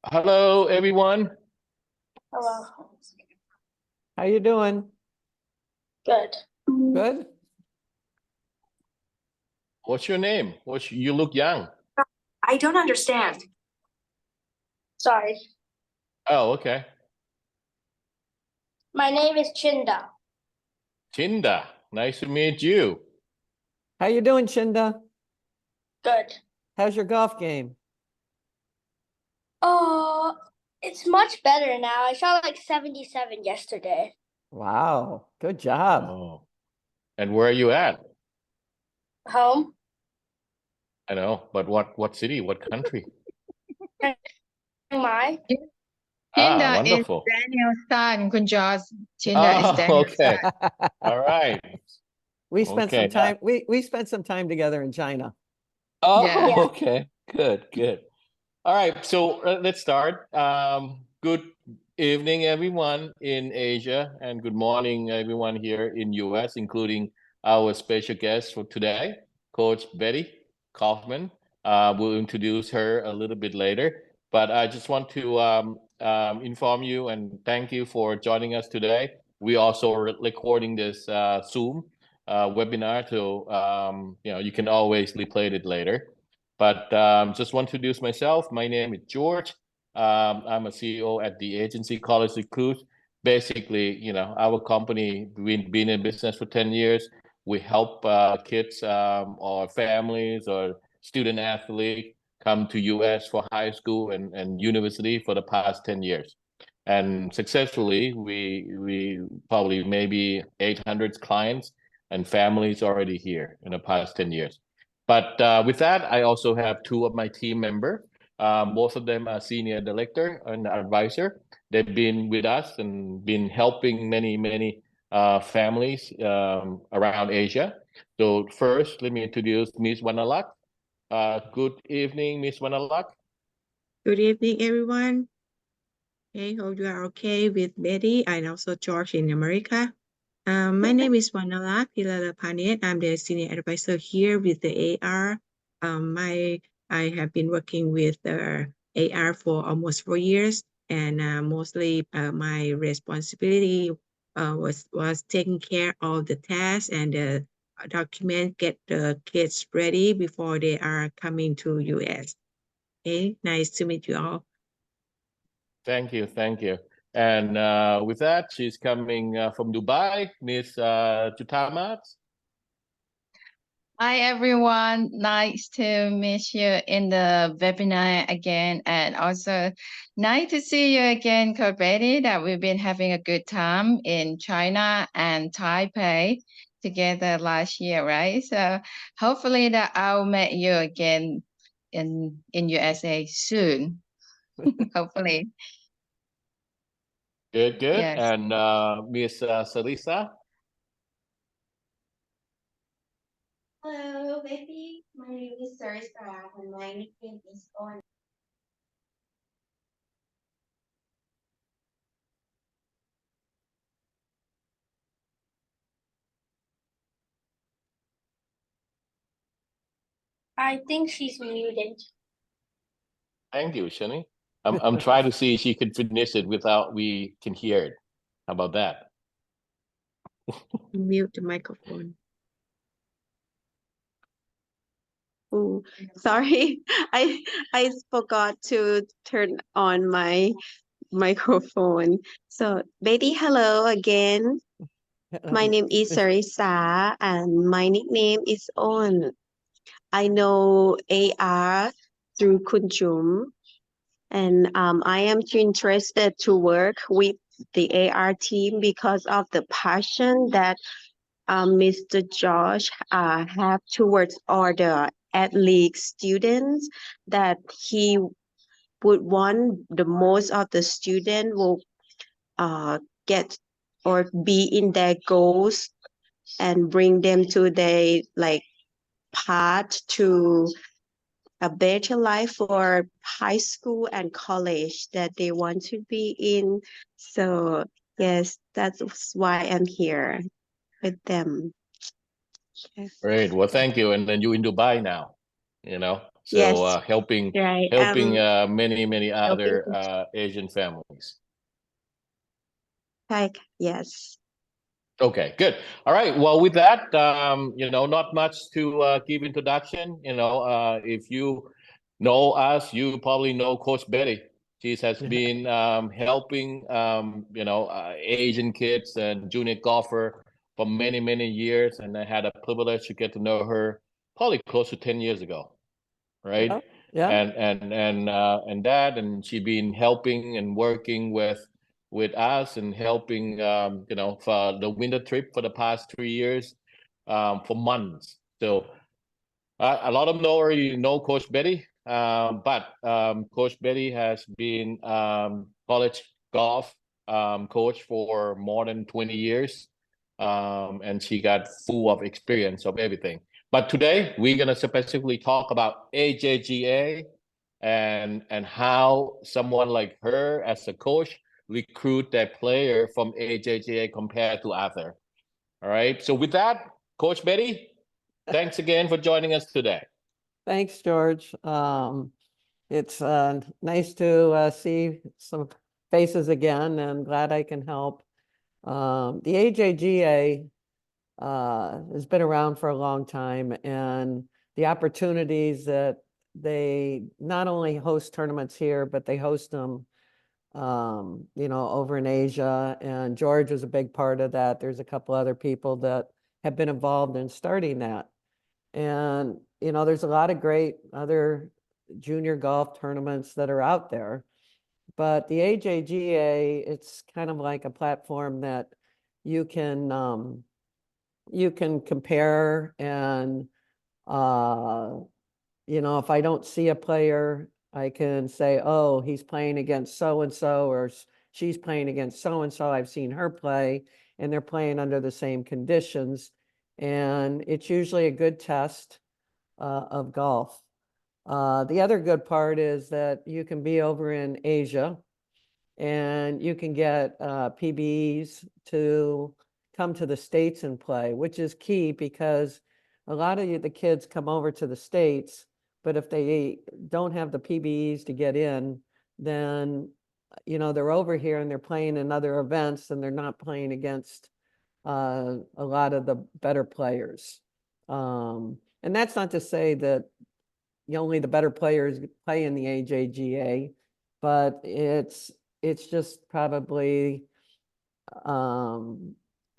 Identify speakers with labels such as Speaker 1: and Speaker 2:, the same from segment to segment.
Speaker 1: Hello, everyone.
Speaker 2: Hello.
Speaker 3: How you doing?
Speaker 2: Good.
Speaker 3: Good?
Speaker 1: What's your name? You look young.
Speaker 4: I don't understand.
Speaker 2: Sorry.
Speaker 1: Oh, okay.
Speaker 2: My name is Chinda.
Speaker 1: Chinda, nice to meet you.
Speaker 3: How you doing, Chinda?
Speaker 2: Good.
Speaker 3: How's your golf game?
Speaker 2: Oh, it's much better now. I shot like 77 yesterday.
Speaker 3: Wow, good job.
Speaker 1: Oh, and where are you at?
Speaker 2: Home?
Speaker 1: I know, but what city? What country?
Speaker 2: My?
Speaker 1: Ah,
Speaker 5: Chinda is
Speaker 1: wonderful.
Speaker 5: Daniel's son, Kun George. Chinda is
Speaker 1: Oh,
Speaker 5: Daniel's
Speaker 1: okay.
Speaker 5: son.
Speaker 1: All right.
Speaker 3: We spent
Speaker 1: Okay,
Speaker 3: some time. We spent some time together in China.
Speaker 1: Oh,
Speaker 5: Yeah.
Speaker 2: Yeah.
Speaker 1: okay. Good. All right, so let's start. Good evening, everyone in Asia, and good morning, everyone here in US, including our special guest for today, Coach Betty Kaufmann. We'll introduce her a little bit later, but I just want to inform you and thank you for joining us today. We also are recording this Zoom webinar, so you can always replay it later. But just want to introduce myself. My name is George. I'm a CEO at the agency College Recruit. Basically, our company, we've been in business for 10 years. We help kids or families or student athletes come to US for high school and university for the past 10 years. And successfully, we probably maybe 800 clients and families already here in the past 10 years. But with that, I also have two of my team members. Both of them are senior director and advisor. They've been with us and been helping many families around Asia. So first, let me introduce Miss Wanalak. Good evening, Miss Wanalak.
Speaker 4: Good evening, everyone. I hope you are okay with Betty and also George in America. My name is Wanalak Pilalapanet. I'm the senior advisor here with the AR. I have been working with the AR for almost 4 years, and mostly my responsibility was taking care of the tasks and the document, get the kids ready before they are coming to US. Okay, nice to meet you all.
Speaker 1: Thank you. And with that, she's coming from Dubai, Miss Jutamat.
Speaker 5: Hi, everyone. Nice to meet you in the webinar again. And also nice to see you again, Coach Betty, that we've been having a good time in China and Taipei together last year, right? So hopefully that I'll meet you again in USA soon. Hopefully.
Speaker 1: Good.
Speaker 5: Yes.
Speaker 1: And Miss Sarisa.
Speaker 6: Hello, baby. My name is Sarisa, and my nickname is On.
Speaker 2: I think she's muted.
Speaker 1: Thank you, Shani. I'm trying to see if she can finish it without we can hear it. How about that?
Speaker 4: Mute the microphone. Oh, sorry. I forgot to turn on my microphone. So, Betty, hello again. My name is Sarisa, and my nickname is On. I know AR through Kunjum, and I am too interested to work with the AR team because of the passion that Mr. Josh have towards all the athlete students, that he would want the most of the student will get or be in their goals and bring them to their path to a better life for high school and college that they want to be in. So yes, that's why I'm here with them. Yes.
Speaker 1: Great. Well, thank you. And then you're in Dubai now, So
Speaker 4: Yes.
Speaker 1: helping
Speaker 4: Right.
Speaker 1: many other
Speaker 4: helping
Speaker 1: Asian families.
Speaker 4: like, yes.
Speaker 1: Okay, good. All right. Well, with that, not much to give introduction. If you know us, you probably know Coach Betty. She has been helping, Asian kids and junior golfer for many, many years. And I had a privilege to get to know her probably close to 10 years ago, right?
Speaker 3: Yep, yep.
Speaker 1: And she's been helping and working with us and helping for the winter trip for the past 3 years, for months. So a lot of them already know Coach Betty, but Coach Betty has been college golf coach for more than 20 years, and she got full of experience of everything. But today we're gonna specifically talk about AJGA and how someone like her as a coach recruit their player from AJGA compared to other. All right. So with that, Coach Betty, thanks again for joining us today.
Speaker 3: Thanks, George. It's nice to see some faces again, and glad I can help. The AJGA has been around for a long time, and the opportunities that they not only host tournaments here, but they host them, over in Asia. And George was a big part of that. There's a couple other people that have been involved in starting that. And, there's a lot of great other junior golf tournaments that are out there. But the AJGA, it's kind of like a platform that you can compare. And if I don't see a player, I can say, oh, he's playing against so and so, or she's playing against so and so. I've seen her play, and they're playing under the same conditions, and it's usually a good test of golf. The other good part is that you can be over in Asia, and you can get PBs to come to the States and play, which is key, because a lot of the kids come over to the States, but if they don't have the PBs to get in, then they're over here and they're playing in other events, and they're not playing against a lot of the better players. And that's not to say that only the better players play in the AJGA, but it's just probably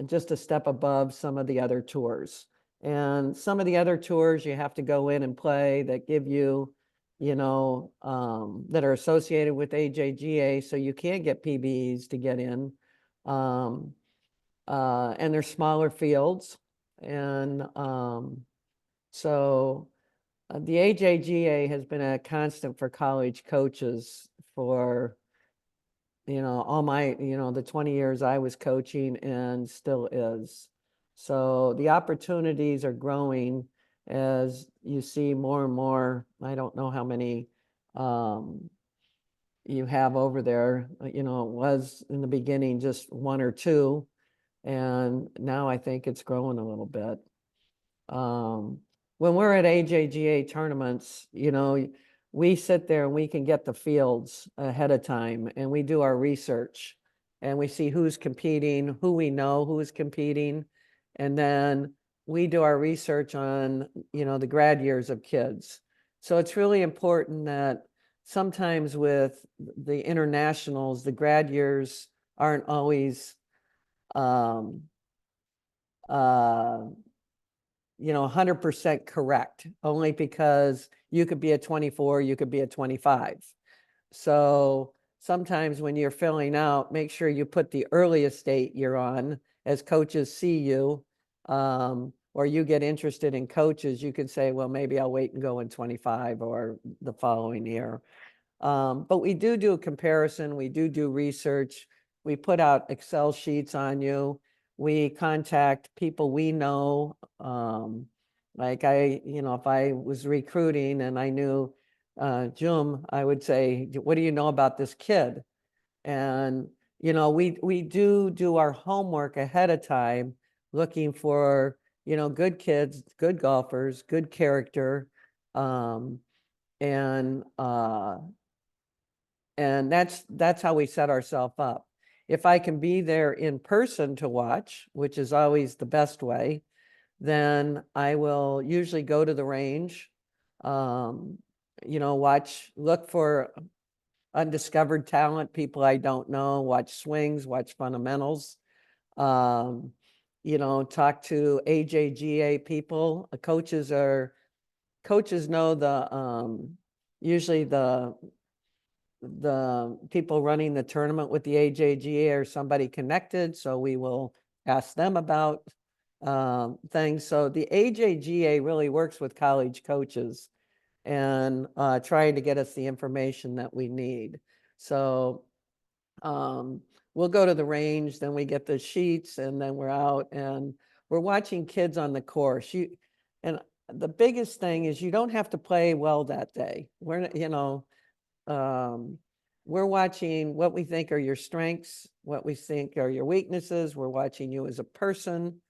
Speaker 3: just a step above some of the other tours. And some of the other tours you have to go in and play that give you, that are associated with AJGA, so you can't get PBs to get in. And they're smaller fields. And so the AJGA has been a constant for college coaches for all my, the 20 years I was coaching, and still is. So the opportunities are growing as you see more and more. I don't know how many you have over there. It was in the beginning just one or two, and now I think it's growing a little bit. When we're at AJGA tournaments, we sit there and we can get the fields ahead of time, and we do our research, and we see who's competing, who we know who is competing. And then we do our research on, the grad years of kids. So it's really important that sometimes with the internationals, the grad years aren't always 100% correct, only because you could be a 24, you could be a 25. So sometimes when you're filling out, make sure you put the earliest date you're on. As coaches see you, or you get interested in coaches, you can say, well, maybe I'll wait and go in 25 or the following year. But we do a comparison. We do research. We put out Excel sheets on you. We contact people we know. Like if I was recruiting and I knew Jum, I would say, what do you know about this kid? And, we do our homework ahead of time, looking for, good kids, good golfers, good character. and that's how we set ourselves up. If I can be there in person to watch, which is always the best way, then I will usually go to the range, watch, look for undiscovered talent, people I don't know, watch swings, watch fundamentals, talk to AJGA people. Coaches know usually the people running the tournament with the AJGA or somebody connected, so we will ask them about things. So the AJGA really works with college coaches and trying to get us the information that we need. So we'll go to the range, then we get the sheets, and then we're out and we're watching kids on the course. And the biggest thing is you don't have to play well that day. We're watching what we think are your strengths, what we think are your weaknesses. We're watching you as a person,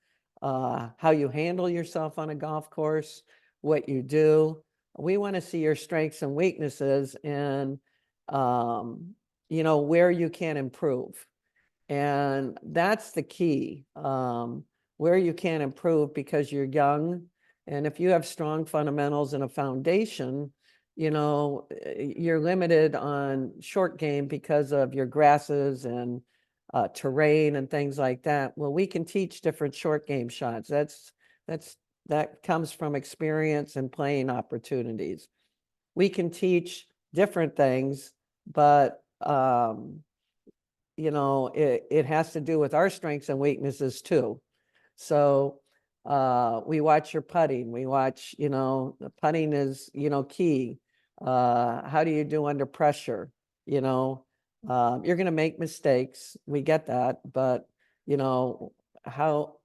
Speaker 3: how you handle yourself on a golf course, what you do. We want to see your strengths and weaknesses and, where you can improve. And that's the key, where you can improve because you're young. And if you have strong fundamentals and a foundation, you're limited on short game because of your grasses and terrain and things like that. Well, we can teach different short game shots. That comes from experience and playing opportunities. We can teach different things, but it has to do with our strengths and weaknesses too. So we watch your putting. We watch, the putting is, key. How do you do under pressure? You're going to make mistakes. We get that, but how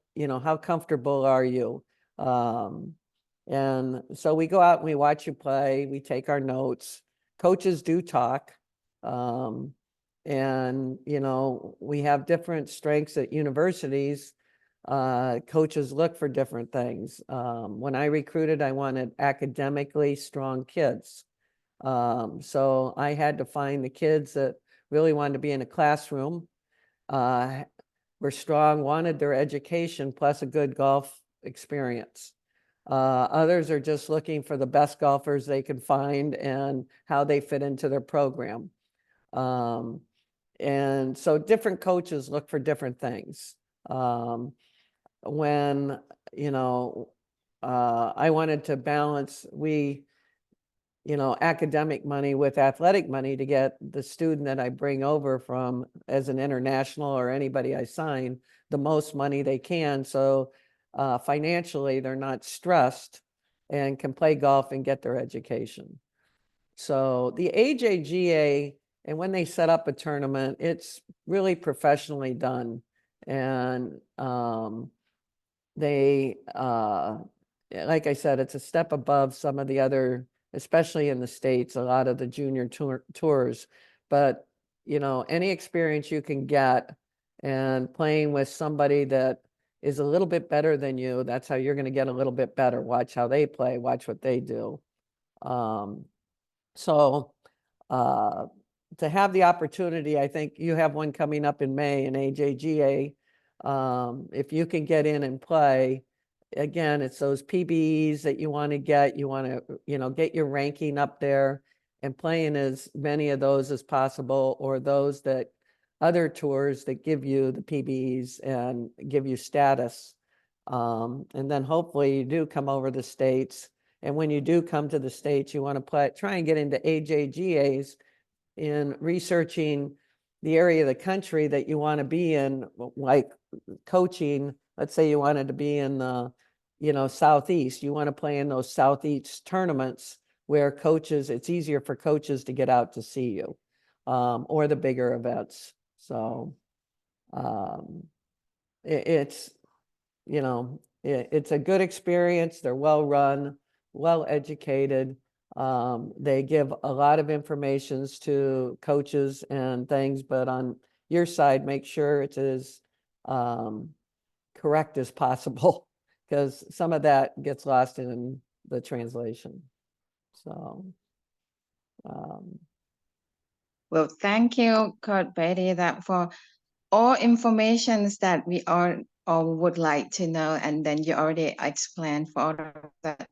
Speaker 3: comfortable are you? And so we go out and we watch you play. We take our notes. Coaches do talk. And we have different strengths at universities. Coaches look for different things. When I recruited, I wanted academically strong kids. So I had to find the kids that really wanted to be in a classroom, were strong, wanted their education plus a good golf experience. Others are just looking for the best golfers they can find and how they fit into their program. And so different coaches look for different things. When, I wanted to balance, academic money with athletic money to get the student that I bring over from as an international or anybody I sign the most money they can. So financially, they're not stressed and can play golf and get their education. So the AJGA, and when they set up a tournament, it's really professionally done. And they, like I said, it's a step above some of the other, especially in the States, a lot of the junior tours. But, any experience you can get and playing with somebody that is a little bit better than you, that's how you're going to get a little bit better. Watch how they play, watch what they do. So to have the opportunity, I think you have one coming up in May in AJGA. If you can get in and play, again, it's those PBs that you want to get. You want to, get your ranking up there and playing as many of those as possible, or those that other tours that give you the PBs and give you status. And then hopefully you do come over the States. And when you do come to the States, you want to try and get into AJGAs in researching the area of the country that you want to be in, like coaching. Let's say you wanted to be in the, Southeast. You want to play in those Southeast tournaments where coaches, it's easier for coaches to get out to see you, or the bigger events. So it's a good experience. They're well run, well educated. They give a lot of information to coaches and things, but on your side, make sure it's as correct as possible, because some of that gets lost in the translation. So
Speaker 5: Well, thank you, Coach Betty, that for all informations that we all would like to know, and then you already explained for all of that.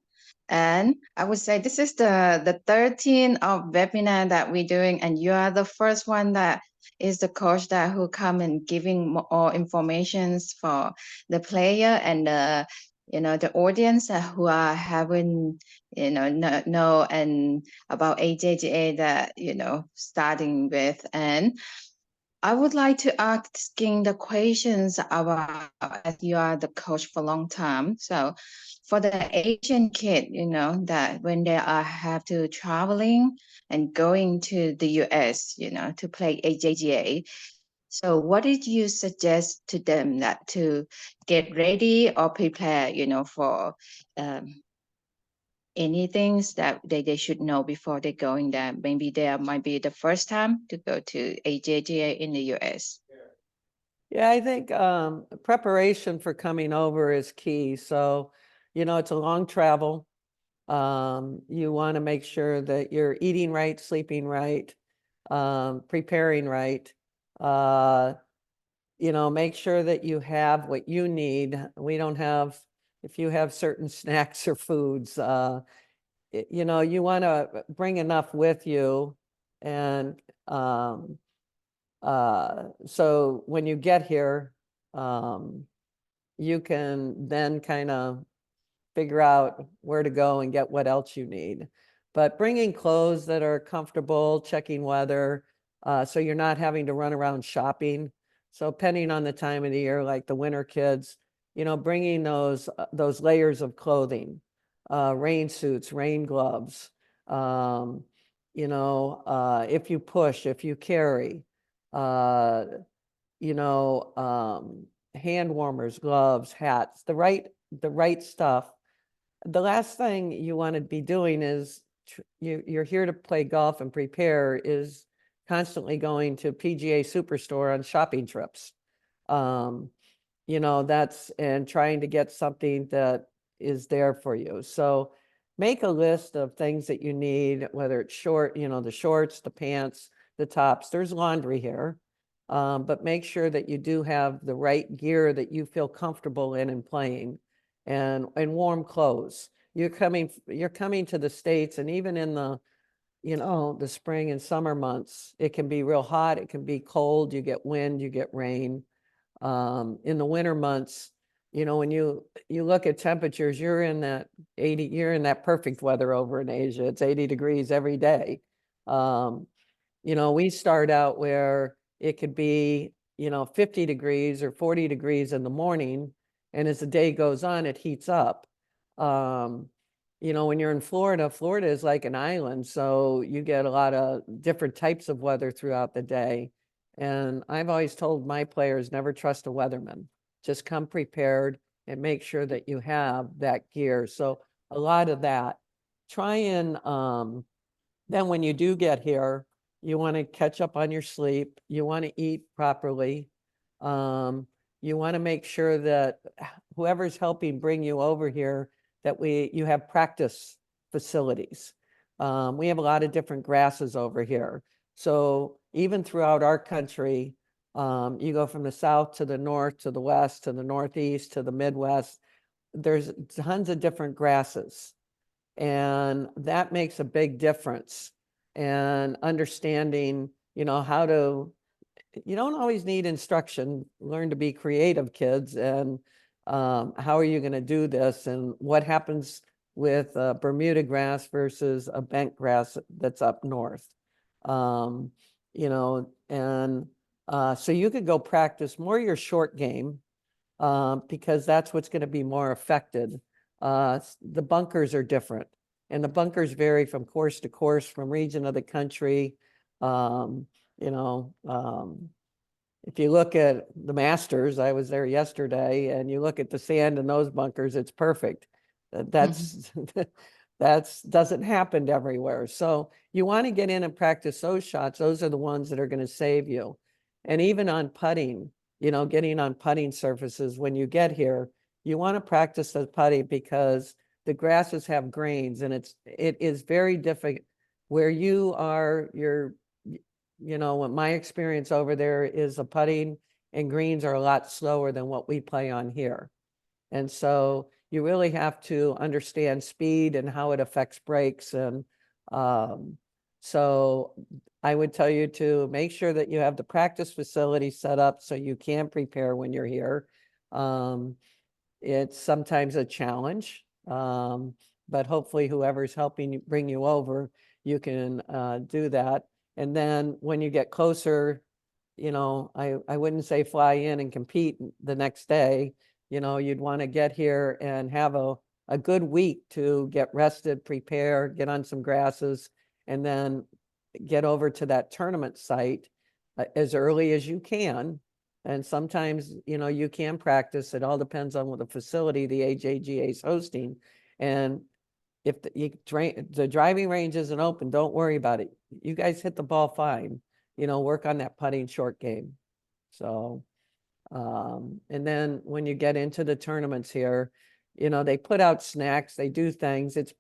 Speaker 5: And I would say this is the 13th of webinar that we're doing, and you are the first one that is the coach that who come and giving more informations for the player and the audience who are having know and about AJGA that starting with. And I would like to asking the questions about, as you are the coach for a long time. So for the Asian kid, that when they have to traveling and going to the US, to play AJGA. So what did you suggest to them that to get ready or prepare, for any things that they should know before they going there? Maybe there might be the first time to go to AJGA in the US.
Speaker 3: Yeah, I think preparation for coming over is key. So, it's a long travel. You want to make sure that you're eating right, sleeping right, preparing right. Make sure that you have what you need. We don't have, if you have certain snacks or foods, you want to bring enough with you. And so when you get here, you can then kind of figure out where to go and get what else you need. But bringing clothes that are comfortable, checking weather, so you're not having to run around shopping. So depending on the time of the year, like the winter kids, bringing those layers of clothing, rain suits, rain gloves, if you push, if you carry, hand warmers, gloves, hats, the right stuff. The last thing you want to be doing is you're here to play golf and prepare is constantly going to PGA Superstore on shopping trips. That's and trying to get something that is there for you. So make a list of things that you need, whether it's the shorts, the pants, the tops. There's laundry here. But make sure that you do have the right gear that you feel comfortable in playing, and warm clothes. You're coming to the States, and even in the spring and summer months, it can be real hot, it can be cold, you get wind, you get rain. In the winter months, when you look at temperatures, you're in that perfect weather over in Asia. It's 80 degrees every day. We start out where it could be, 50 degrees or 40 degrees in the morning. And as the day goes on, it heats up. When you're in Florida, Florida is like an island. So you get a lot of different types of weather throughout the day. And I've always told my players, never trust a weatherman. Just come prepared and make sure that you have that gear. So a lot of that. Try and then when you do get here, you want to catch up on your sleep. You want to eat properly. You want to make sure that whoever's helping bring you over here, that you have practice facilities. We have a lot of different grasses over here. So even throughout our country, you go from the south to the north, to the west, to the northeast, to the Midwest, there's tons of different grasses. And that makes a big difference. And understanding, how to, you don't always need instruction, learn to be creative, kids. And how are you going to do this? And what happens with Bermuda grass versus a bent grass that's up north? So you could go practice more your short game because that's what's going to be more affected. The bunkers are different, and the bunkers vary from course to course, from region of the country. If you look at the Masters, I was there yesterday, and you look at the sand in those bunkers, it's perfect. That's doesn't happen everywhere. So you want to get in and practice those shots. Those are the ones that are going to save you. And even on putting, getting on putting surfaces when you get here, you want to practice the putting because the grasses have grains, and it is very difficult where you are, what my experience over there is the putting and greens are a lot slower than what we play on here. And so you really have to understand speed and how it affects breaks. And so I would tell you to make sure that you have the practice facility set up so you can prepare when you're here. It's sometimes a challenge, but hopefully whoever's helping you bring you over, you can do that. And then when you get closer, I wouldn't say fly in and compete the next day. You'd want to get here and have a good week to get rested, prepare, get on some grasses, and then get over to that tournament site as early as you can. And sometimes, you can practice. It all depends on what the facility the AJGA is hosting. And if the driving range isn't open, don't worry about it. You guys hit the ball fine, work on that putting short game. So, and then when you get into the tournaments here, they put out snacks, they do things. It's,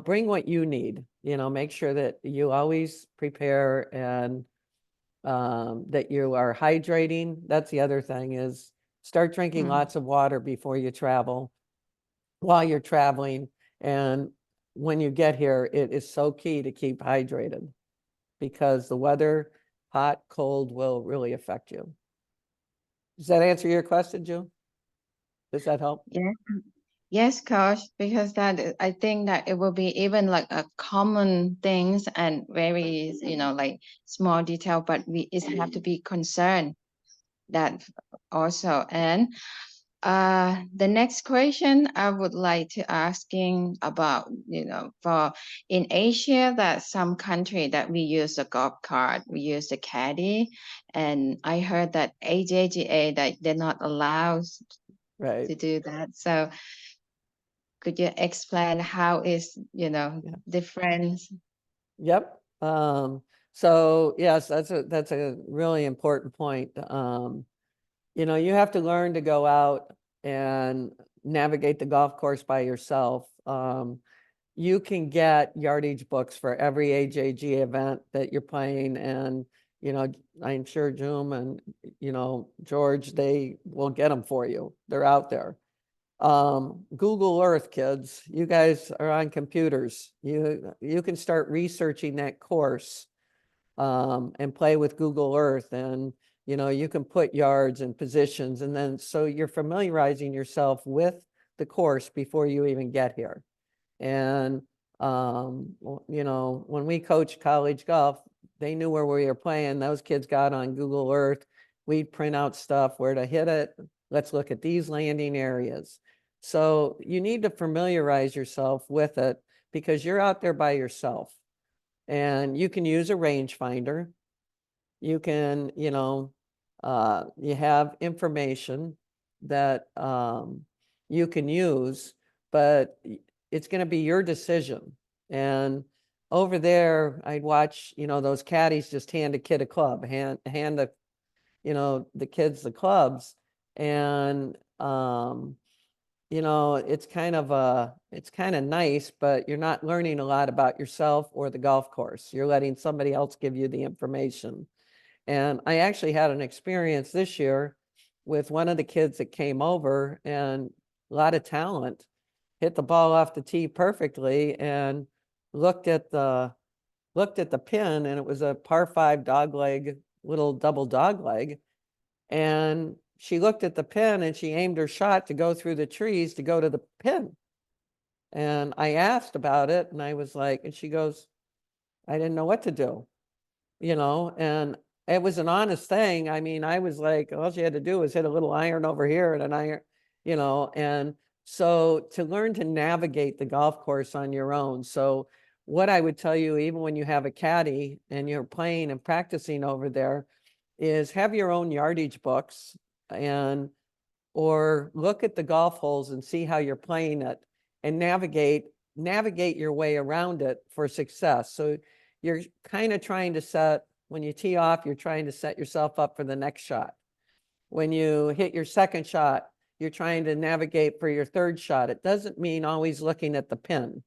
Speaker 3: bring what you need, make sure that you always prepare and that you are hydrating. That's the other thing is start drinking lots of water before you travel, while you're traveling. And when you get here, it is so key to keep hydrated because the weather, hot, cold, will really affect you. Does that answer your question, June? Does that help?
Speaker 5: Yeah. Yes, coach, because I think that it will be even like a common things and very, like small detail, but we have to be concerned that also. And the next question I would like to asking about, for in Asia, that some country that we use a golf cart, we use the caddy, and I heard that AJGA that they're not allowed
Speaker 3: Right.
Speaker 5: to do that. So could you explain how is, different?
Speaker 3: Yep. So yes, that's a really important point. You have to learn to go out and navigate the golf course by yourself. You can get yardage books for every AJG event that you're playing. And, I'm sure June and, George, they will get them for you. They're out there. Google Earth, kids, you guys are on computers. You can start researching that course and play with Google Earth, and you can put yards and positions, and then so you're familiarizing yourself with the course before you even get here. And when we coached college golf, they knew where we were playing. Those kids got on Google Earth. We'd print out stuff, where to hit it. Let's look at these landing areas. So you need to familiarize yourself with it because you're out there by yourself. And you can use a rangefinder. You can, you have information that you can use, but it's going to be your decision. And over there, I'd watch, those caddies just hand a kid a club, hand the, the kids the clubs. And it's kind of nice, but you're not learning a lot about yourself or the golf course. You're letting somebody else give you the information. And I actually had an experience this year with one of the kids that came over, and a lot of talent, hit the ball off the tee perfectly, and looked at the pin, and it was a par 5 dogleg, little double dogleg. And she looked at the pin and she aimed her shot to go through the trees to go to the pin. And I asked about it, and I was like, and she goes, I didn't know what to do, and it was an honest thing. I mean, I was like, all she had to do was hit a little iron over here and an iron, and so to learn to navigate the golf course on your own. So what I would tell you, even when you have a caddy and you're playing and practicing over there, is have your own yardage books, or look at the golf holes and see how you're playing it, and navigate your way around it for success. So you're kind of trying to set, when you tee off, you're trying to set yourself up for the next shot. When you hit your second shot, you're trying to navigate for your third shot. It doesn't mean always looking at the pin.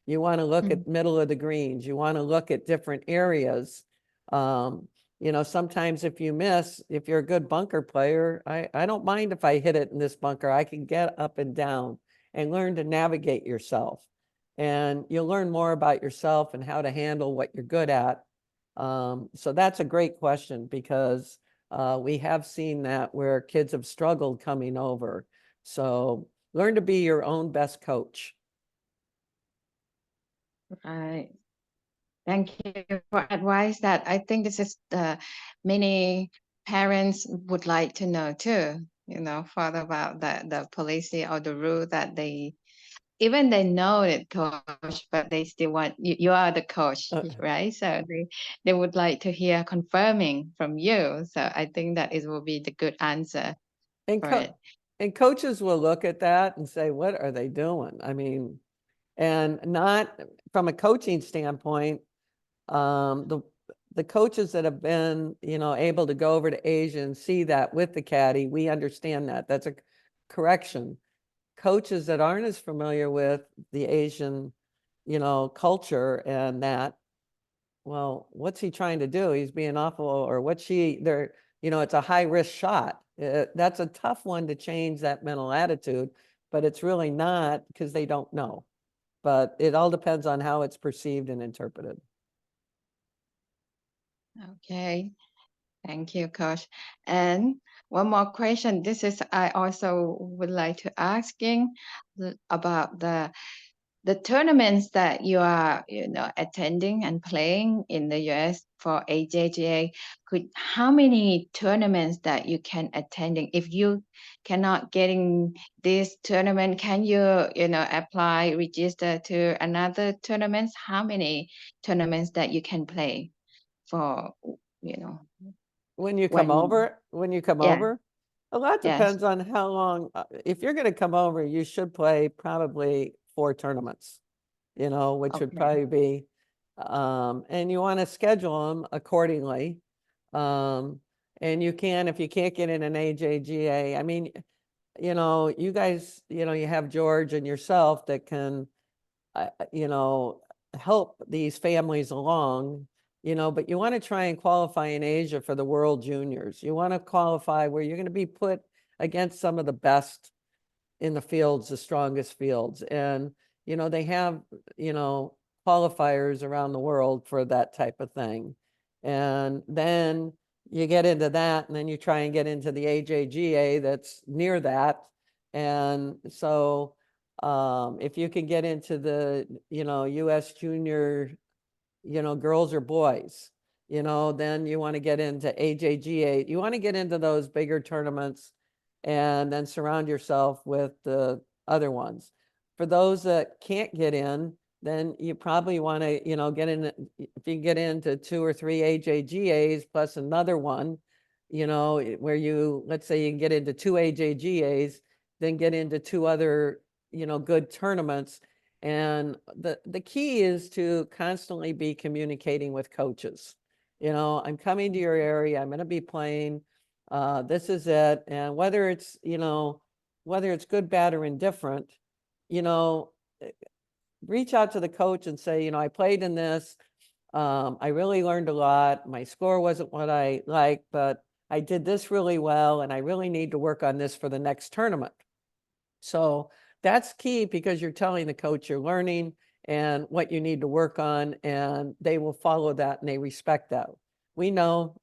Speaker 3: You want to look at middle of the greens. You want to look at different areas. You know, sometimes if you miss, if you're a good bunker player, I don't mind if I hit it in this bunker. I can get up and down and learn to navigate yourself. And you'll learn more about yourself and how to handle what you're good at. So that's a great question, because we have seen that where kids have struggled coming over. So learn to be your own best coach.
Speaker 5: Right. Thank you for advice that I think this is the many parents would like to know too, you know, further about the policy or the rule that they, even they know it, coach, but they still want, you are the coach, right? So they would like to hear confirming from you. So I think that it will be the good answer
Speaker 3: And,
Speaker 5: for it.
Speaker 3: and coaches will look at that and say, what are they doing? I mean, and not from a coaching standpoint, the coaches that have been, you know, able to go over to Asia and see that with the caddy, we understand that. That's a correction. Coaches that aren't as familiar with the Asian, you know, culture and that, well, what's he trying to do? He's being awful, or what's there, you know, it's a high risk shot. That's a tough one to change that mental attitude, but it's really not, because they don't know. But it all depends on how it's perceived and interpreted.
Speaker 5: Okay. Thank you, Coach. And one more question. This is, I also would like to asking about the tournaments that you are, you know, attending and playing in the US for AJGA. How many tournaments that you can attending? If you cannot getting this tournament, can you, you know, apply, register to another tournaments? How many tournaments that you can play for, you know?
Speaker 3: When you come over,
Speaker 5: Yeah.
Speaker 3: a lot
Speaker 5: Yes.
Speaker 3: depends on how long. If you're going to come over, you should play probably 4 tournaments, you know, which would
Speaker 5: Okay.
Speaker 3: probably be, and you want to schedule them accordingly. And you can, if you can't get in an AJGA, I mean, you know, you guys, you know, you have George and yourself that can, you know, help these families along, you know, but you want to try and qualify in Asia for the World Juniors. You want to qualify where you're going to be put against some of the best in the fields, the strongest fields. And, you know, they have, you know, qualifiers around the world for that type of thing. And then you get into that, and then you try and get into the AJGA that's near that. And so if you can get into the, you know, US junior, you know, girls or boys, you know, then you want to get into AJGA. You want to get into those bigger tournaments and then surround yourself with the other ones. For those that can't get in, then you probably want to, you know, get in, if you get into 2 or 3 AJGAs plus another one, you know, where you, let's say you can get into 2 AJGAs, then get into 2 other, you know, good tournaments. And the key is to constantly be communicating with coaches. You know, I'm coming to your area, I'm going to be playing, this is it. And whether it's, you know, whether it's good, bad, or indifferent, you know, reach out to the coach and say, you know, I played in this. I really learned a lot. My score wasn't what I liked, but I did this really well, and I really need to work on this for the next tournament. So that's key, because you're telling the coach you're learning and what you need to work on, and they will follow that and they respect that. We know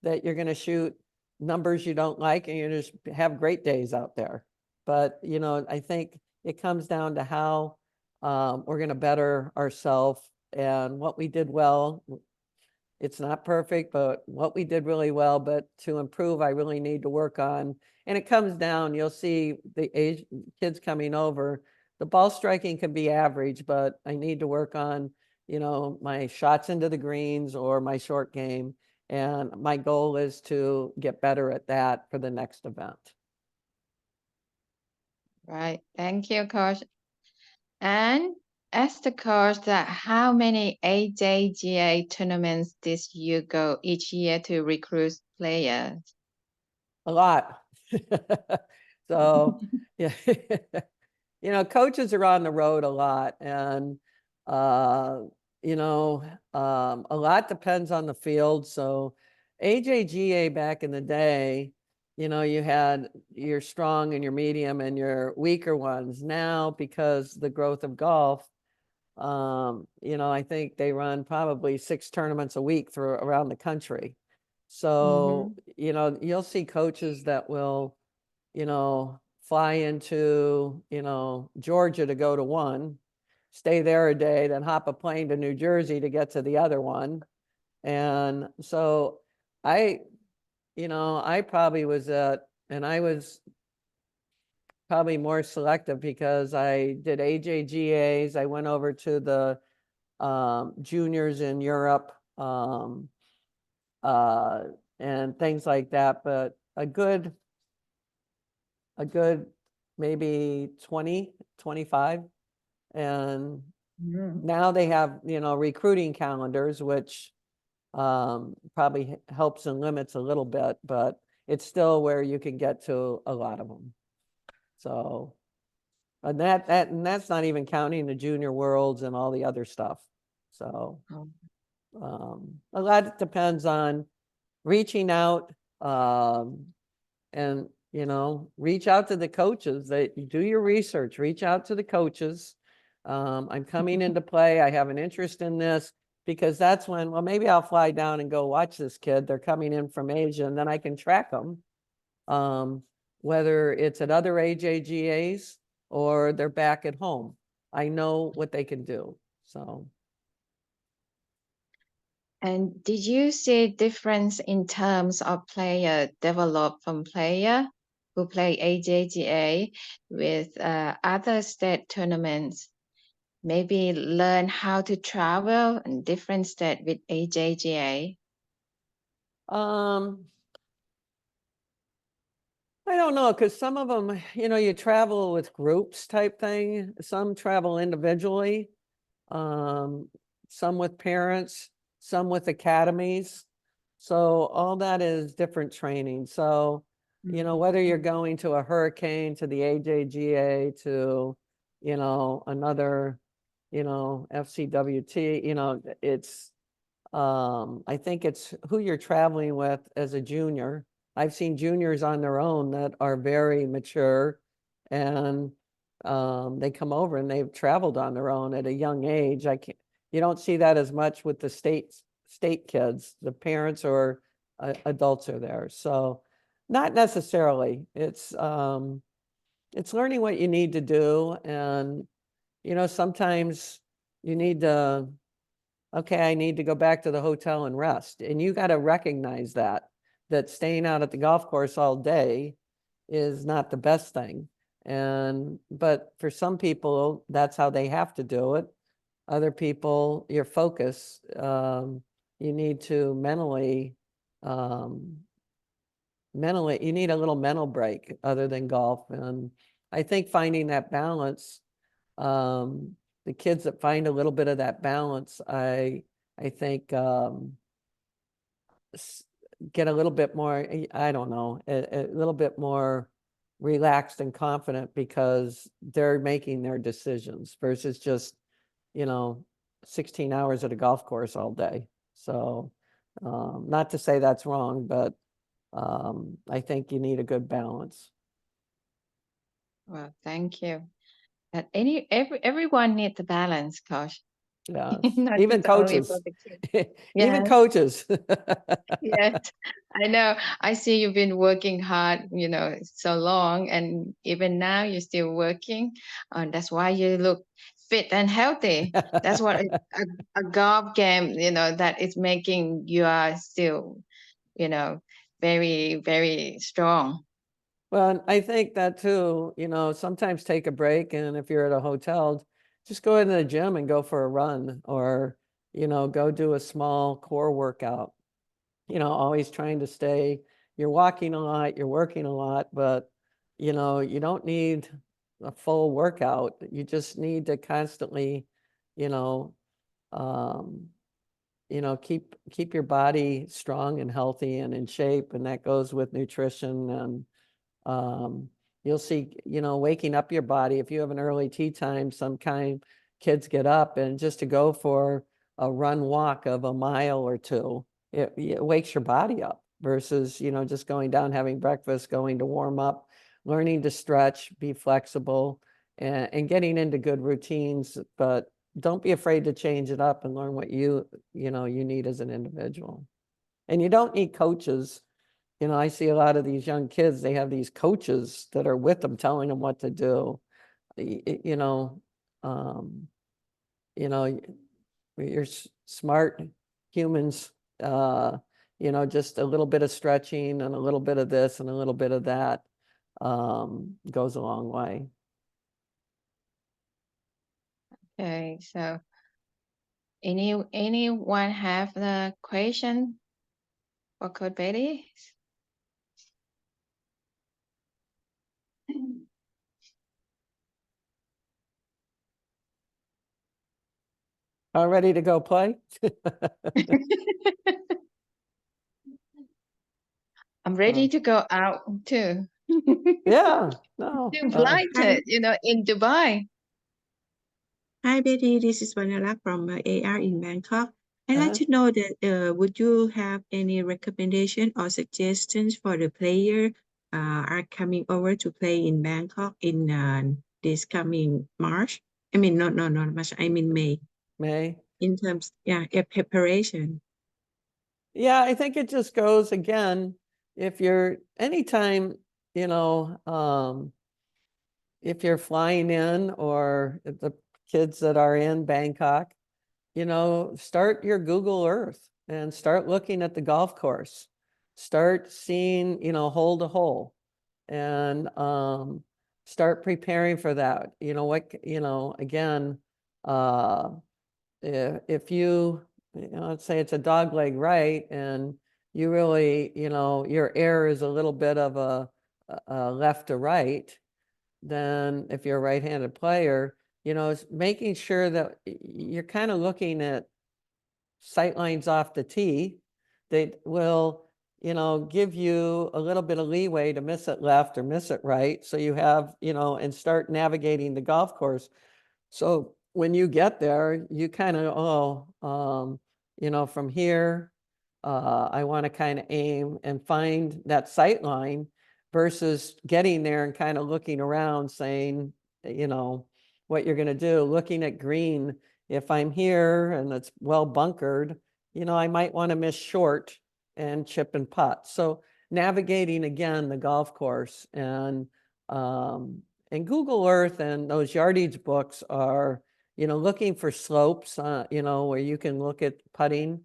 Speaker 3: that you're going to shoot numbers you don't like, and you just have great days out there. But, you know, I think it comes down to how we're going to better ourselves and what we did well. It's not perfect, but what we did really well, but to improve, I really need to work on. And it comes down, you'll see the age kids coming over, the ball striking can be average, but I need to work on, you know, my shots into the greens or my short game. And my goal is to get better at that for the next event.
Speaker 5: Right. Thank you, Coach. And ask the coach that how many AJGA tournaments did you go each year to recruit players?
Speaker 3: A lot. So, yeah, you know, coaches are on the road a lot, and You know, a lot depends on the field. So AJGA back in the day, you know, you had your strong and your medium and your weaker ones. Now, because the growth of golf, you know, I think they run probably 6 tournaments a week through around the country. So, you know, you'll see coaches that will, you know, fly into, you know, Georgia to go to one, stay there a day, then hop a plane to New Jersey to get to the other one. And so you know, I probably was and I was probably more selective because I did AJGAs. I went over to the juniors in Europe, and things like that. But a good maybe 20, 25. And now they have, you know, recruiting calendars, which probably helps and limits a little bit, but it's still where you can get to a lot of them. So, and that's not even counting the junior worlds and all the other stuff. So, a lot depends on reaching out, and, you know, reach out to the coaches. That do your research, reach out to the coaches. I'm coming into play. I have an interest in this, because that's when, well, maybe I'll fly down and go watch this kid. They're coming in from Asia, and then I can track them. Whether it's at other AJGAs or they're back at home, I know what they can do. So.
Speaker 5: And did you see difference in terms of player developed from player who play AJGA with other state tournaments? Maybe learn how to travel in different state with AJGA.
Speaker 3: I don't know, because some of them, you know, you travel with groups type thing. Some travel individually, some with parents, some with academies. So all that is different training. So, you know, whether you're going to a hurricane, to the AJGA, to, you know, another, you know, FCWT, you know, it's, I think it's who you're traveling with as a junior. I've seen juniors on their own that are very mature, and they come over and they've traveled on their own at a young age. You don't see that as much with the state kids. The parents or adults are there. So not necessarily. It's learning what you need to do. And, you know, sometimes you need to, okay, I need to go back to the hotel and rest. And you got to recognize that staying out at the golf course all day is not the best thing. But for some people, that's how they have to do it. Other people, your focus, you need to mentally, you need a little mental break other than golf. And I think finding that balance, the kids that find a little bit of that balance, I think, get a little bit more, I don't know, a little bit more relaxed and confident, because they're making their decisions versus just, you know, 16 hours at a golf course all day. So, not to say that's wrong, but I think you need a good balance.
Speaker 5: Well, thank you. And everyone needs a balance, Coach.
Speaker 3: Yeah,
Speaker 5: Not
Speaker 3: even
Speaker 5: just only
Speaker 3: coaches,
Speaker 5: for the kids.
Speaker 3: even
Speaker 5: Yes.
Speaker 3: coaches.
Speaker 5: Yes, I know. I see you've been working hard, you know, so long, and even now you're still working. That's why you look fit and healthy. That's what a golf game, you know, that is making you are still, you know, very, very strong.
Speaker 3: Well, I think that too, you know, sometimes take a break, and if you're at a hotel, just go into the gym and go for a run, or, you know, go do a small core workout. You know, always trying to stay, you're walking a lot, you're working a lot, but, you know, you don't need a full workout. You just need to constantly, you know, keep your body strong and healthy and in shape. And that goes with nutrition. And you'll see, you know, waking up your body. If you have an early tea time, kids get up and just to go for a run walk of a mile or two, it wakes your body up versus, just going down, having breakfast, going to warm up, learning to stretch, be flexible, and getting into good routines. But don't be afraid to change it up and learn what you need as an individual. And you don't need coaches. I see a lot of these young kids, they have these coaches that are with them telling them what to do. You're smart humans, just a little bit of stretching and a little bit of this and a little bit of that goes a long way.
Speaker 5: Okay, so anyone have the question for Coach Betty?
Speaker 3: All ready to go play?
Speaker 5: I'm ready to go out too.
Speaker 3: Yeah, no.
Speaker 5: Delighted, in Dubai.
Speaker 6: Hi, Betty. This is Vanilla from AR in Bangkok. I'd like
Speaker 3: Uh-huh.
Speaker 6: to know that would you have any recommendation or suggestions for the player are coming over to play in Bangkok in this coming March? I mean, not March. I mean May.
Speaker 3: May.
Speaker 6: In terms, preparation.
Speaker 3: Yeah, I think it just goes again, if you're anytime, if you're flying in or the kids that are in Bangkok, start your Google Earth and start looking at the golf course. Start seeing, hole to hole, and start preparing for that. Again, if you, let's say it's a dog leg right, and you really, your air is a little bit of a left to right, then if you're a right-handed player, it's making sure that you're kind of looking at sight lines off the tee that will, give you a little bit of leeway to miss it left or miss it right. So you have, and start navigating the golf course. So when you get there, you kind of, from here, I want to kind of aim and find that sight line versus getting there and kind of looking around saying, what you're going to do, looking at green. If I'm here and it's well bunkered, I might want to miss short and chip and putt. So navigating again the golf course, and Google Earth and those yardage books are, looking for slopes, where you can look at putting.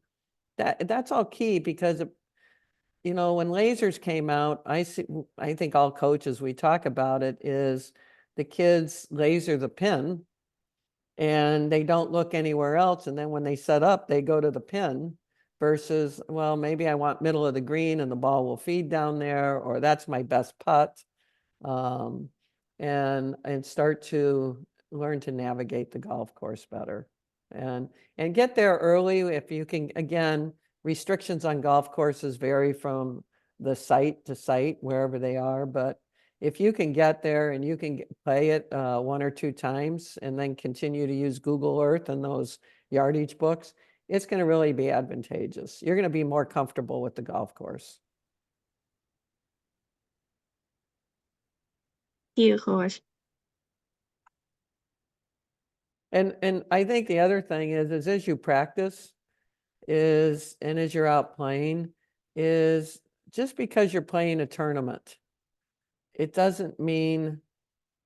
Speaker 3: That's all key, because when lasers came out, I think all coaches, we talk about it, is the kids laser the pin and they don't look anywhere else. And then when they set up, they go to the pin versus, well, maybe I want middle of the green and the ball will feed down there, or that's my best putt. And start to learn to navigate the golf course better, and get there early if you can. Again, restrictions on golf courses vary from the site to site, wherever they are, but if you can get there and you can play it 1 or 2 times and then continue to use Google Earth and those yardage books, it's going to really be advantageous. You're going to be more comfortable with the golf course.
Speaker 6: Thank you, Coach.
Speaker 3: And I think the other thing is as you practice and as you're out playing, is just because you're playing a tournament, it doesn't mean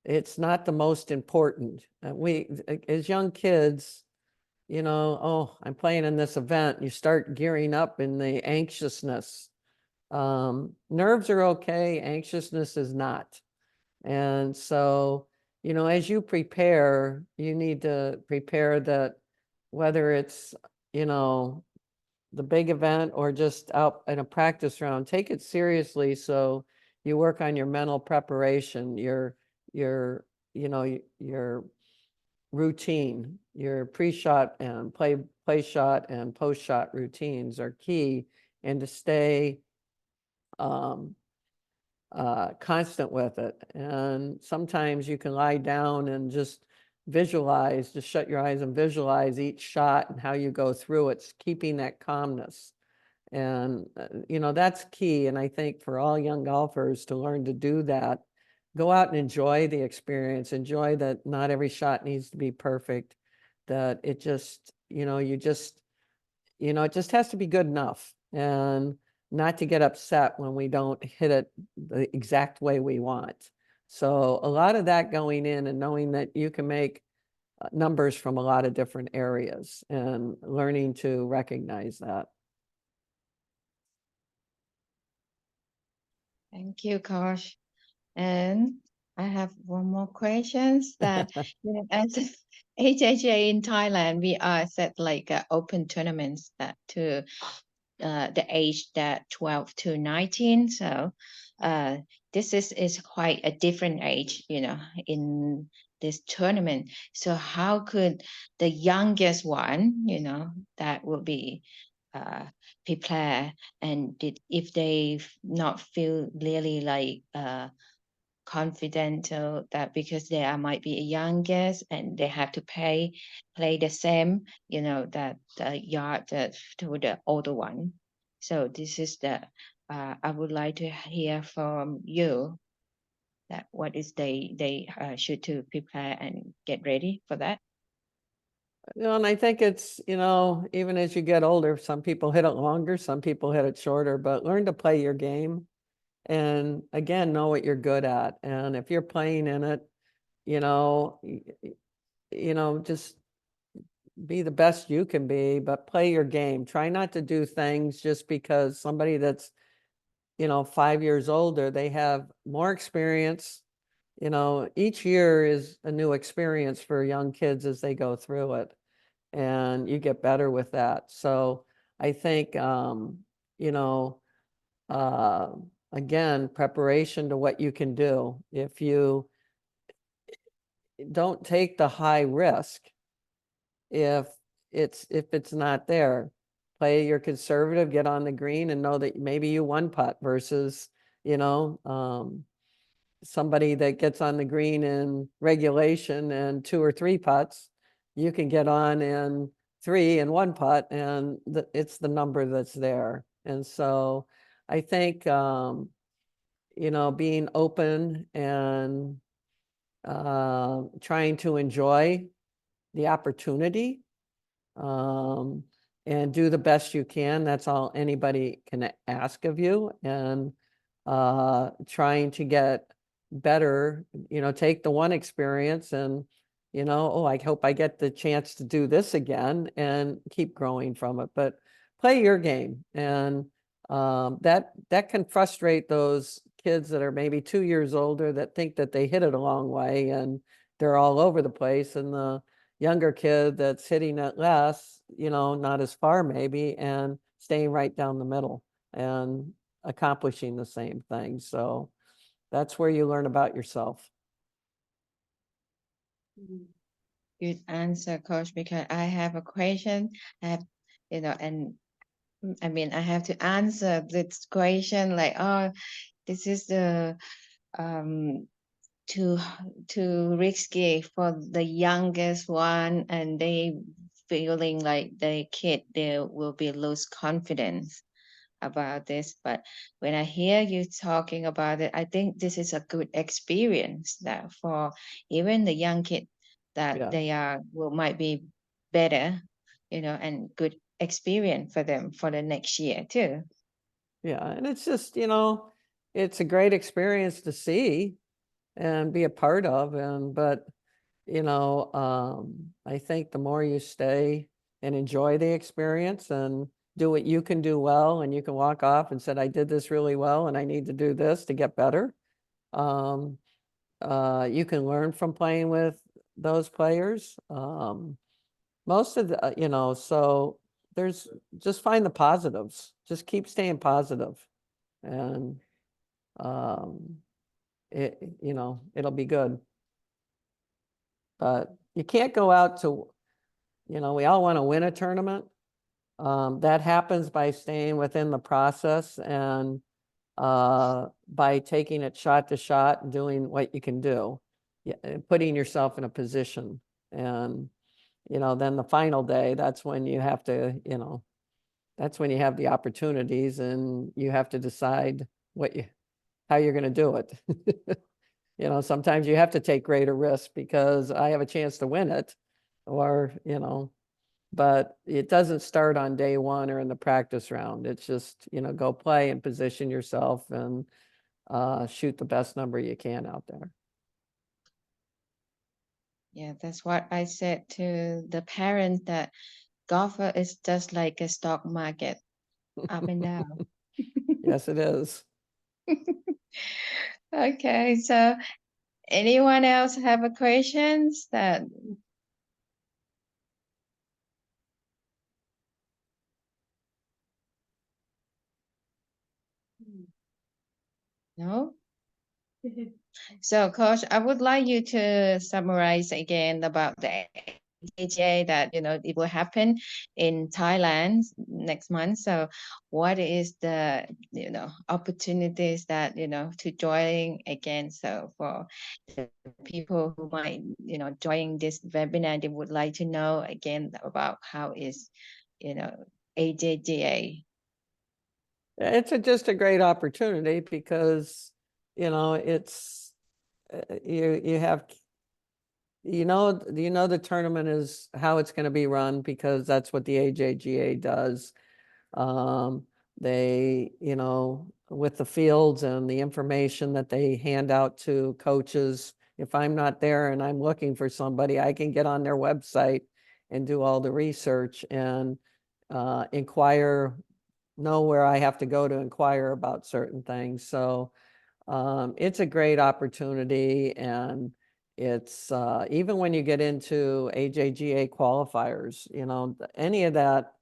Speaker 3: it's not the most important. We, as young kids, oh, I'm playing in this event, you start gearing up in the anxiousness. Nerves are okay, anxiousness is not. And so, as you prepare, you need to prepare that, whether it's, the big event or just out in a practice round, take it seriously. So you work on your mental preparation, your routine, your pre-shot and play shot and post-shot routines are key, and to stay constant with it. And sometimes you can lie down and just visualize, just shut your eyes and visualize each shot and how you go through it, it's keeping that calmness. And, that's key. And I think for all young golfers to learn to do that, go out and enjoy the experience, enjoy that not every shot needs to be perfect, that it just, it just has to be good enough, and not to get upset when we don't hit it the exact way we want. So a lot of that going in and knowing that you can make numbers from a lot of different areas and learning to recognize that.
Speaker 5: Thank you, Coach. And I have one more question that as AJGA in Thailand, we are set like open tournaments to the age that 12 to 19. So this is quite a different age, in this tournament. So how could the youngest one, that will be prepare, and if they not feel really like confidential, that because they might be a youngest and they have to play the same, that the yard to the older one. So this is I would like to hear from you that what is they should to prepare and get ready for that.
Speaker 3: And I think it's, even as you get older, some people hit it longer, some people hit it shorter, but learn to play your game. And again, know what you're good at. And if you're playing in it, just be the best you can be, but play your game. Try not to do things just because somebody that's, 5 years older, they have more experience. Each year is a new experience for young kids as they go through it, and you get better with that. So I think, again, preparation to what you can do. If you don't take the high risk, if it's not there, play your conservative, get on the green, and know that maybe you one putt versus, somebody that gets on the green in regulation and 2 or 3 putts. You can get on in 3 and 1 putt, and it's the number that's there. And so I think, being open and trying to enjoy the opportunity, and do the best you can. That's all anybody can ask of you. And trying to get better, take the one experience and, I hope I get the chance to do this again, and keep growing from it. But play your game. And that can frustrate those kids that are maybe 2 years older that think that they hit it a long way and they're all over the place, and the younger kid that's hitting it less, not as far maybe, and staying right down the middle and accomplishing the same thing. So that's where you learn about yourself.
Speaker 5: Good answer, Coach, because I have a question. I have, and I mean, I have to answer this question like, oh, this is the too risky for the youngest one, and they feeling like they will be lose confidence about this. But when I hear you talking about it, I think this is a good experience that for even the young kid that they might be better, and good experience for them for the next year too.
Speaker 3: Yeah, and it's just, it's a great experience to see and be a part of. But I think the more you stay and enjoy the experience and do what you can do well, and you can walk off and said, I did this really well and I need to do this to get better. You can learn from playing with those players. Most of the, so there's just find the positives, just keep staying positive, and it'll be good. But you can't go out to, we all want to win a tournament. That happens by staying within the process and by taking it shot to shot and doing what you can do, putting yourself in a position. And, then the final day, that's when you have to, that's when you have the opportunities and you have to decide how you're going to do it. Sometimes you have to take greater risks because I have a chance to win it, or, but it doesn't start on day one or in the practice round. It's just, go play and position yourself and shoot the best number you can out there.
Speaker 5: Yeah, that's what I said to the parents, that golfer is just like a stock market, up and down.
Speaker 3: Yes, it is.
Speaker 5: Okay, so anyone else have a questions that? No? So, Coach, I would like you to summarize again about the AGA that, it will happen in Thailand next month. So what is the, opportunities that, to join again? So for the people who might, join this webinar, they would like to know again about how is, AJGA.
Speaker 3: It's just a great opportunity because, it's, you have, the tournament is how it's going to be run because that's what the AJGA does. They, with the fields and the information that they hand out to coaches, if I'm not there and I'm looking for somebody, I can get on their website and do all the research and inquire, know where I have to go to inquire about certain things. So it's a great opportunity, and it's even when you get into AJGA qualifiers, any of that,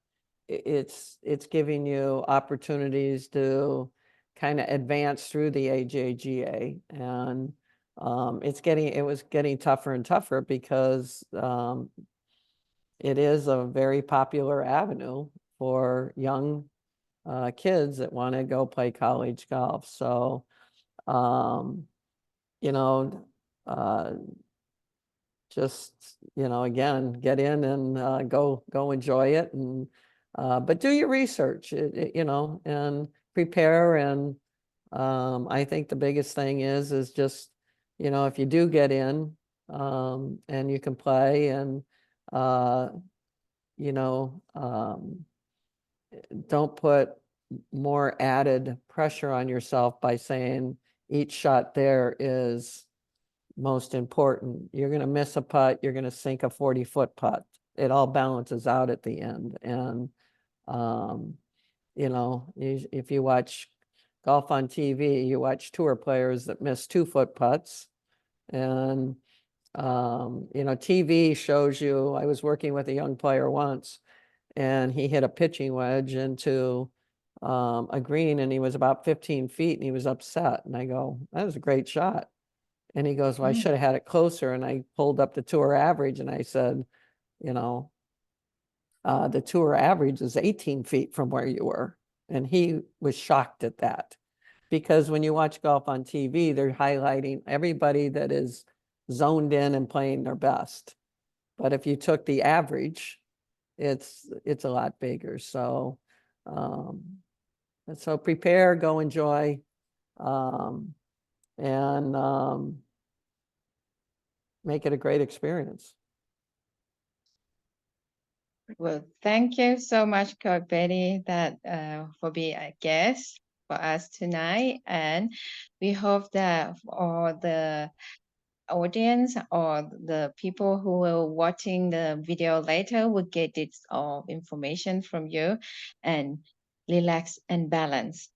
Speaker 3: it's giving you opportunities to kind of advance through the AJGA, and it was getting tougher and tougher because it is a very popular avenue for young kids that want to go play college golf. So just, again, get in and go enjoy it, and but do your research, and prepare. And I think the biggest thing is just, if you do get in and you can play, and don't put more added pressure on yourself by saying each shot there is most important. You're going to miss a putt, you're going to sink a 40-foot putt. It all balances out at the end. And if you watch golf on TV, you watch tour players that miss 2-foot putts, and TV shows you. I was working with a young player once, and he hit a pitching wedge into a green, and he was about 15 feet, and he was upset. And I go, that was a great shot. And he goes, well, I should have had it closer. And I pulled up the tour average, and I said, the tour average is 18 feet from where you were. And he was shocked at that, because when you watch golf on TV, they're highlighting everybody that is zoned in and playing their best. But if you took the average, it's a lot bigger. So prepare, go enjoy, and make it a great experience.
Speaker 5: Well, thank you so much, Coach Betty, for being a guest for us tonight. And we hope that all the audience or the people who are watching the video later will get this all information from you and relax and balance.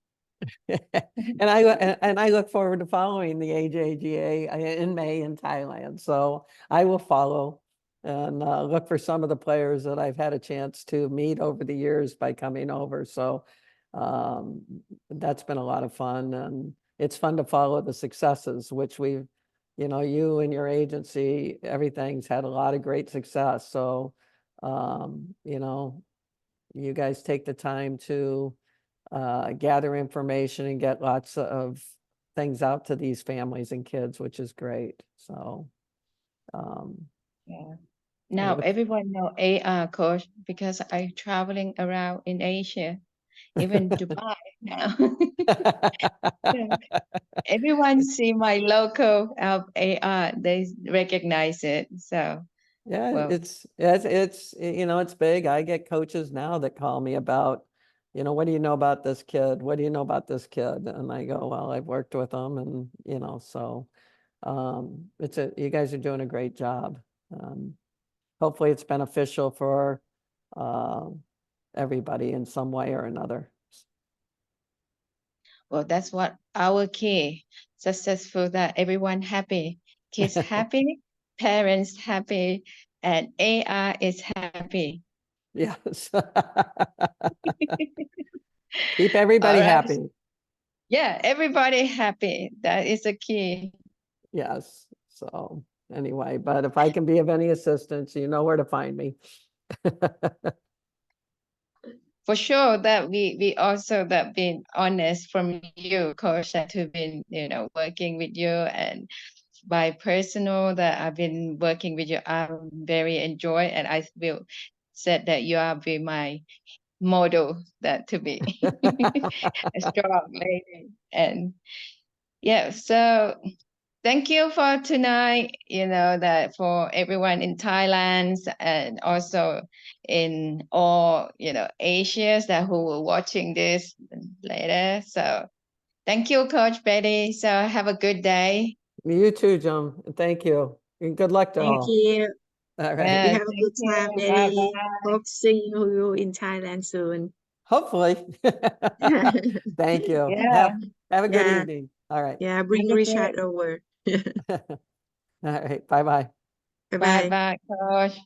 Speaker 3: And I look forward to following the AJGA in May in Thailand. So I will follow and look for some of the players that I've had a chance to meet over the years by coming over. So that's been a lot of fun, and it's fun to follow the successes, which we've, you and your agency, everything's had a lot of great success. So, you guys take the time to gather information and get lots of things out to these families and kids, which is great. So
Speaker 5: Yeah. Now
Speaker 3: look-
Speaker 5: everyone know AR, coach, because I'm traveling around in Asia, even Dubai now. Yeah. Everyone see my logo of AR, they recognize it. So,
Speaker 3: Yeah,
Speaker 5: well,
Speaker 3: it's you know, it's big. I get coaches now that call me about, you know, what do you know about this kid? What do you know about this kid? And I go, well, I've worked with them, and you know, so you guys are doing a great job. Hopefully it's beneficial for everybody in some way or another.
Speaker 5: well, that's what our key successful, that everyone happy, kids happy, parents happy, and AR is happy.
Speaker 3: Yes. Keep
Speaker 5: All
Speaker 3: everybody
Speaker 5: right.
Speaker 3: happy.
Speaker 5: Yeah, everybody happy. That is the key.
Speaker 3: Yes. So anyway, but if I can be of any assistance, you know where to find me.
Speaker 5: For sure that we also that been honest from you, coach, that have been, working with you, and by personal that I've been working with you, I'm very enjoy, and I will said that you are be my model, that to be a strong lady. And yeah, so thank you for tonight, that for everyone in Thailand and also in all, Asians that who were watching this later. So thank you, Coach Betty. So have a good day.
Speaker 3: You too, Jim. Thank you. And good luck to
Speaker 6: Thank
Speaker 3: all.
Speaker 6: you.
Speaker 3: All right.
Speaker 5: Yeah,
Speaker 6: You have a
Speaker 5: thank
Speaker 6: good
Speaker 5: you.
Speaker 6: time,
Speaker 5: Bye
Speaker 6: Betty.
Speaker 5: bye.
Speaker 6: Hope see you in Thailand soon.
Speaker 3: Hopefully. Thank you.
Speaker 5: Yeah,
Speaker 3: Have a good
Speaker 6: Yeah,
Speaker 3: evening. All right.
Speaker 6: yeah, bring
Speaker 5: have a
Speaker 6: Richard
Speaker 5: good.
Speaker 6: over.
Speaker 3: All right. Bye-bye.
Speaker 5: Bye
Speaker 6: Bye-bye.
Speaker 5: bye, Coach.